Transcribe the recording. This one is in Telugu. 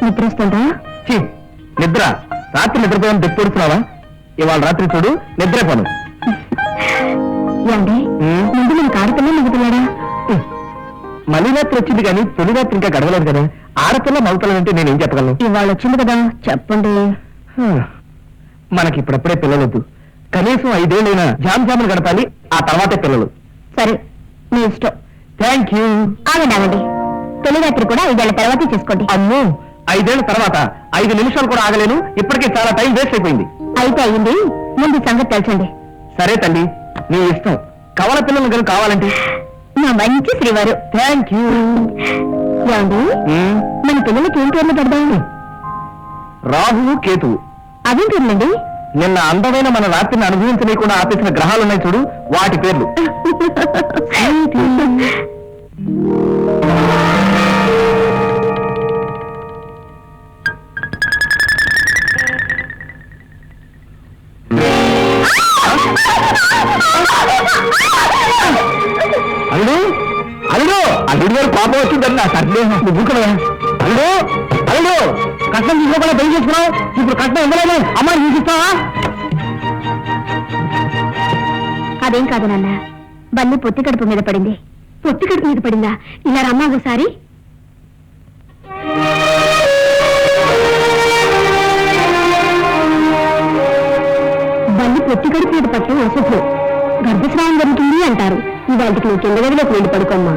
నిద్ర వస్తుందా? నిద్ర రాత్రి నిద్రపోయాను తెప్పుడుతున్నావా? ఇవాళ రాత్రి చూడు నిద్రపోను. ఏమండి ముందు మనకు ఆడపిల్ల మగపిల్లాడా? మళ్ళీ రాత్రి వచ్చింది కానీ తొలి రాత్రి ఇంకా గడవలేదు కదా. ఆడపిల్ల మగపిల్లంటే నేనేం చెప్పగలను? ఇవాళ వచ్చింది కదా, చెప్పండి. మనకి ఇప్పుడప్పుడే పిల్లలొద్దు. కనీసం 5 ఏళ్ళైనా జాములు గడపాలి, ఆ తర్వాతే పిల్లలు. సరే, మీ ఇష్టం. Thank you. ఆగండి, తొలి రాత్రి కూడా 5 ఏళ్ల తర్వాతే చేసుకోండి. అమ్మో, 5 ఏళ్ల తర్వాత 5 నిమిషాలు కూడా ఆగలేను. ఇప్పటికే చాలా టైం వేస్ట్ అయిపోయింది. అయితే అయ్యింది, ముందు సంగతి తెలుసండి. సరే తల్లి, నీ ఇష్టం. కవల పిల్లలు కనుక కావాలంటే నా మంచి శ్రీవారు. Thank you. ఏమండి మన పిల్లలకి ఏం పేర్లు పెడదాం? రాహువు కేతువు. అదేం పేర్లండి? నిన్న అందమైన మన రాత్రిని అనుభవించలేకుండా ఆపేసిన గ్రహాలున్నాయి చూడు, వాటి పేర్లు. అల్లుడు అల్లుడు అల్లుడు గారు పాపం వచ్చిందని నా సందేహం. నువ్వుకున్నాయా? అల్లుడు అల్లుడు కట్నం తీసుకోకుండా పెళ్లి చేసుకున్నావు. ఇప్పుడు కట్నం ఇవ్వలేదు, అమ్మాయి చూపిస్తావా? అదేం కాదు నాన్న, బల్లి పొత్తి కడుపు మీద పడింది. పొత్తి కడుపు మీద పడిందా? ఇలా రమ్మా ఒకసారి. బల్లి పొత్తి కడుపు మీద పట్టడం అశుభ్రం, గర్భస్రావం జరుగుతుంది అంటారు. ఇవాళకి నువ్వు కింద గదిలోకి వెళ్ళి పడుకోమ్మా.